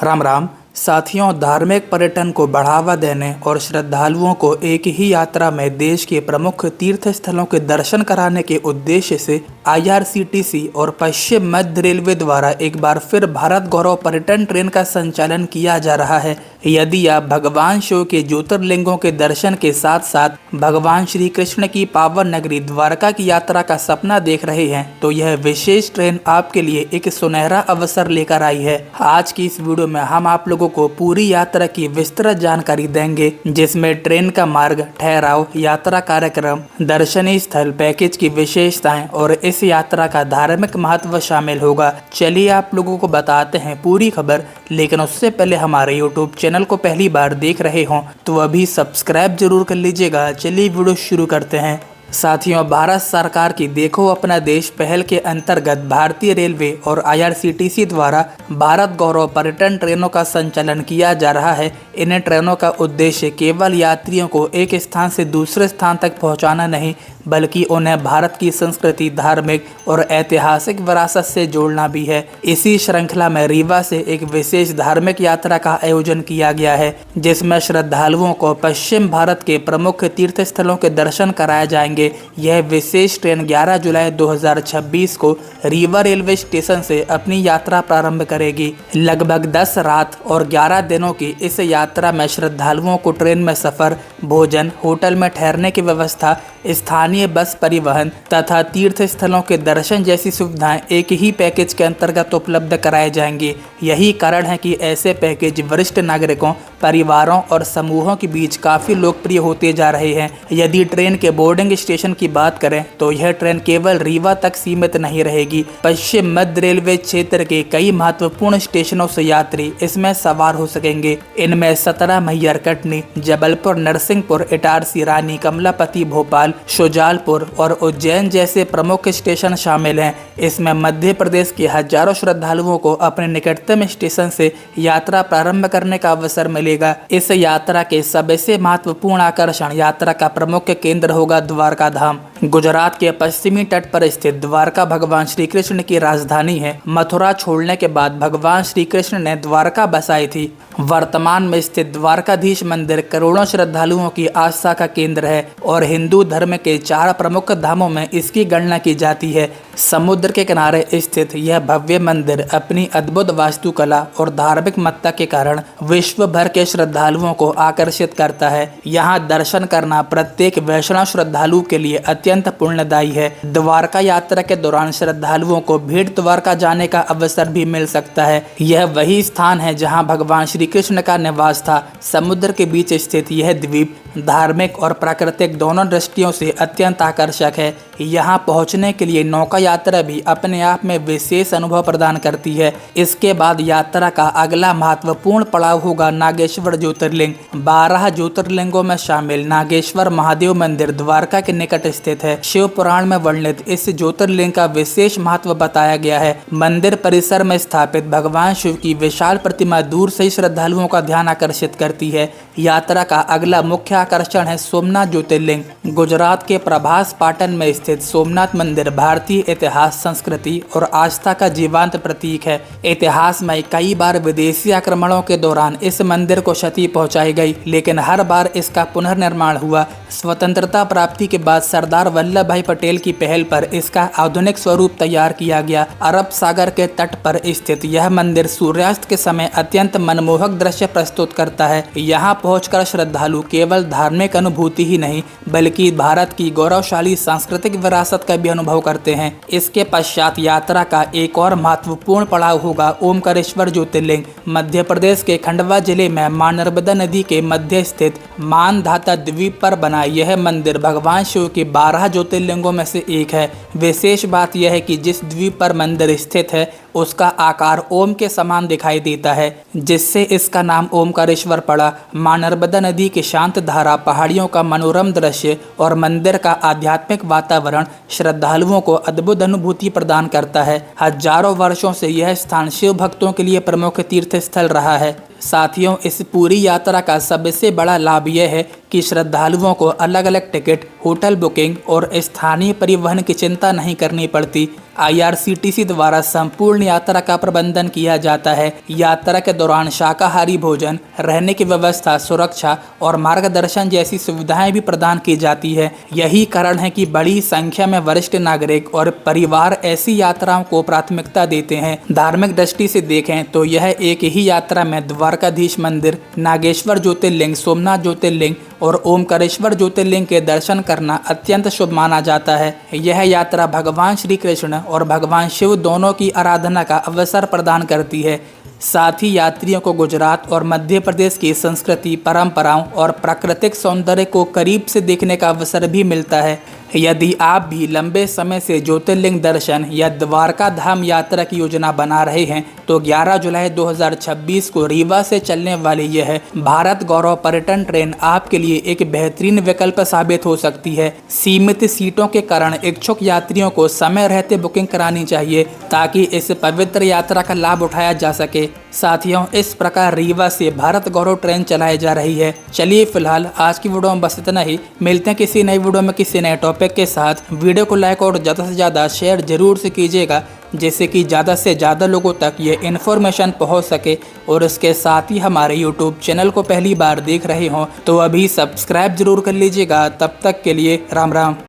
राम राम साथियों, धार्मिक पर्यटन को बढ़ावा देने और श्रद्धालुओं को एक ही यात्रा में देश के प्रमुख तीर्थ स्थलों के दर्शन कराने के उद्देश्य से आईआरसीटीसी और पश्चिम मध्य रेलवे द्वारा एक बार फिर भारत गौरव पर्यटन ट्रेन का संचालन किया जा रहा है। यदि आप भगवान शिव के ज्योतिर्लिंगों के दर्शन के साथ साथ भगवान श्री कृष्ण की पावन नगरी द्वारका की यात्रा का सपना देख रहे हैं तो यह विशेष ट्रेन आपके लिए एक सुनहरा अवसर लेकर आई है। आज की इस वीडियो में हम आप लोगों को पूरी यात्रा की विस्तृत जानकारी देंगे, जिसमें ट्रेन का मार्ग, ठहराव, यात्रा कार्यक्रम, दर्शनीय स्थल, पैकेज की विशेषताएं और इस यात्रा का धार्मिक महत्व शामिल होगा। चलिए आप लोगों को बताते हैं पूरी खबर, लेकिन उससे पहले हमारे यूट्यूब चैनल को पहली बार देख रहे हों तो अभी सब्सक्राइब जरूर कर लीजिएगा। चलिए वीडियो शुरू करते हैं। साथियों, भारत सरकार की देखो अपना देश पहल के अंतर्गत भारतीय रेलवे और आईआरसीटीसी द्वारा भारत गौरव पर्यटन ट्रेनों का संचालन किया जा रहा है। इन ट्रेनों का उद्देश्य केवल यात्रियों को एक स्थान से दूसरे स्थान तक पहुंचाना नहीं, बल्कि उन्हें भारत की संस्कृति, धार्मिक और ऐतिहासिक विरासत से जोड़ना भी है। इसी श्रृंखला में रीवा से एक विशेष धार्मिक यात्रा का आयोजन किया गया है, जिसमें श्रद्धालुओं को पश्चिम भारत के प्रमुख तीर्थ स्थलों के दर्शन कराए जाएंगे। यह विशेष ट्रेन 11 जुलाई 2026 को रीवा रेलवे स्टेशन से अपनी यात्रा प्रारंभ करेगी। लगभग 10 रात और 11 दिनों की इस यात्रा में श्रद्धालुओं को ट्रेन में सफर, भोजन, होटल में ठहरने की व्यवस्था, स्थानीय बस परिवहन तथा तीर्थ स्थलों के दर्शन जैसी सुविधाएं एक ही पैकेज के अंतर्गत उपलब्ध कराए जाएंगे। यही कारण है कि ऐसे पैकेज वरिष्ठ नागरिकों, परिवारों और समूहों के बीच काफी लोकप्रिय होते जा रहे हैं। यदि ट्रेन के बोर्डिंग स्टेशन की बात करें तो यह ट्रेन केवल रीवा तक सीमित नहीं रहेगी। पश्चिम मध्य रेलवे क्षेत्र के कई महत्वपूर्ण स्टेशनों से यात्री इसमें सवार हो सकेंगे। इनमें 17 मैहर, कटनी, जबलपुर, नरसिंहपुर, इटारसी, रानी, कमलापति, भोपाल, शुजालपुर और उज्जैन जैसे प्रमुख स्टेशन शामिल हैं। इसमें मध्य प्रदेश के हजारों श्रद्धालुओं को अपने निकटतम स्टेशन से यात्रा प्रारंभ करने का अवसर मिलेगा। इस यात्रा के सबसे महत्वपूर्ण आकर्षण, यात्रा का प्रमुख केंद्र होगा द्वारका धाम। गुजरात के पश्चिमी तट पर स्थित द्वारका भगवान श्री कृष्ण की राजधानी है। मथुरा छोड़ने के बाद भगवान श्री कृष्ण ने द्वारका बसाई थी। वर्तमान में स्थित द्वारकाधीश मंदिर करोड़ों श्रद्धालुओं की आस्था का केंद्र है और हिंदू धर्म के 4 प्रमुख धामों में इसकी गणना की जाती है। समुद्र के किनारे स्थित यह भव्य मंदिर अपनी अद्भुत वास्तुकला और धार्मिक महत्ता के कारण विश्व भर के श्रद्धालुओं को आकर्षित करता है। यहाँ दर्शन करना प्रत्येक वैष्णव श्रद्धालु के लिए अत्यंत पुण्यदायी है। द्वारका यात्रा के दौरान श्रद्धालुओं को भेंट द्वारका जाने का अवसर भी मिल सकता है। यह वही स्थान है जहाँ भगवान श्री कृष्ण का निवास था। समुद्र के बीच स्थित यह द्वीप धार्मिक और प्राकृतिक दोनों दृष्टियों से अत्यंत आकर्षक है। यहाँ पहुँचने के लिए नौका यात्रा भी अपने आप में विशेष अनुभव प्रदान करती है। इसके बाद यात्रा का अगला महत्वपूर्ण पड़ाव होगा नागेश्वर ज्योतिर्लिंग। 12 ज्योतिर्लिंगों में शामिल नागेश्वर महादेव मंदिर द्वारका के निकट स्थित है। शिव पुराण में वर्णित इस ज्योतिर्लिंग का विशेष महत्व बताया गया है। मंदिर परिसर में स्थापित भगवान शिव की विशाल प्रतिमा दूर से श्रद्धालुओं का ध्यान आकर्षित करती है। यात्रा का अगला मुख्य आकर्षण है सोमनाथ ज्योतिर्लिंग। गुजरात के प्रभास पाटन में स्थित सोमनाथ मंदिर भारतीय इतिहास, संस्कृति और आस्था का जीवंत प्रतीक है। इतिहास में कई बार विदेशी आक्रमणों के दौरान इस मंदिर को क्षति पहुंचाई गई, लेकिन हर बार इसका पुनर्निर्माण हुआ। स्वतंत्रता प्राप्ति के बाद सरदार वल्लभ भाई पटेल की पहल पर इसका आधुनिक स्वरूप तैयार किया गया। अरब सागर के तट पर स्थित यह मंदिर सूर्यास्त के समय अत्यंत मनमोहक दृश्य प्रस्तुत करता है। यहाँ पहुंचकर श्रद्धालु केवल धार्मिक अनुभूति ही नहीं, बल्कि भारत की गौरवशाली सांस्कृतिक विरासत का भी अनुभव करते हैं। इसके पश्चात यात्रा का एक और महत्वपूर्ण पड़ाव होगा ओमकारेश्वर ज्योतिर्लिंग। मध्य प्रदेश के खंडवा जिले में मां नर्मदा नदी के मध्य स्थित मानधाता द्वीप पर बना यह मंदिर भगवान शिव के 12 ज्योतिर्लिंगों में से एक है। विशेष बात यह है कि जिस द्वीप पर मंदिर स्थित है उसका आकार ओम के समान दिखाई देता है, जिससे इसका नाम ओमकारेश्वर पड़ा। मां नर्मदा नदी की शांत धारा, पहाड़ियों का मनोरम दृश्य और मंदिर का आध्यात्मिक वातावरण श्रद्धालुओं को अद्भुत अनुभूति प्रदान करता है। हजारों वर्षों से यह स्थान शिव भक्तों के लिए प्रमुख तीर्थ स्थल रहा है। साथियों, इस पूरी यात्रा का सबसे बड़ा लाभ यह है कि श्रद्धालुओं को अलग अलग टिकट, होटल बुकिंग और स्थानीय परिवहन की चिंता नहीं करनी पड़ती। IRCTC द्वारा संपूर्ण यात्रा का प्रबंधन किया जाता है। यात्रा के दौरान शाकाहारी भोजन, रहने की व्यवस्था, सुरक्षा और मार्गदर्शन जैसी सुविधाएं भी प्रदान की जाती है। यही कारण है कि बड़ी संख्या में वरिष्ठ नागरिक और परिवार ऐसी यात्राओं को प्राथमिकता देते हैं। धार्मिक दृष्टि से देखें तो यह एक ही यात्रा में द्वारकाधीश मंदिर, नागेश्वर ज्योतिर्लिंग, सोमनाथ ज्योतिर्लिंग और ओमकारेश्वर ज्योतिर्लिंग के दर्शन करना अत्यंत शुभ माना जाता है। यह यात्रा भगवान श्री कृष्ण और भगवान शिव दोनों की आराधना का अवसर प्रदान करती है। साथ ही यात्रियों को गुजरात और मध्य प्रदेश की संस्कृति, परंपराओं और प्राकृतिक सौंदर्य को करीब से देखने का अवसर भी मिलता है। यदि आप भी लंबे समय से ज्योतिर्लिंग दर्शन या द्वारका धाम यात्रा की योजना बना रहे हैं तो 11 जुलाई 2026 को रीवा से चलने वाली यह भारत गौरव पर्यटन ट्रेन आपके लिए एक बेहतरीन विकल्प साबित हो सकती है। सीमित सीटों के कारण इच्छुक यात्रियों को समय रहते बुकिंग करानी चाहिए ताकि इस पवित्र यात्रा का लाभ उठाया जा सके। साथियों, इस प्रकार रीवा से भारत गौरव ट्रेन चलाई जा रही है। चलिए फिलहाल आज की वीडियो में बस इतना ही। मिलते हैं किसी नई वीडियो में किसी नए टॉपिक के साथ। वीडियो को लाइक और ज़्यादा से ज़्यादा शेयर जरूर से कीजिएगा जिससे कि ज़्यादा से ज़्यादा लोगों तक ये इन्फॉर्मेशन पहुंच सके। और इसके साथ ही हमारे यूट्यूब चैनल को पहली बार देख रहे हों तो अभी सब्सक्राइब जरूर कर लीजिएगा। तब तक के लिए राम राम।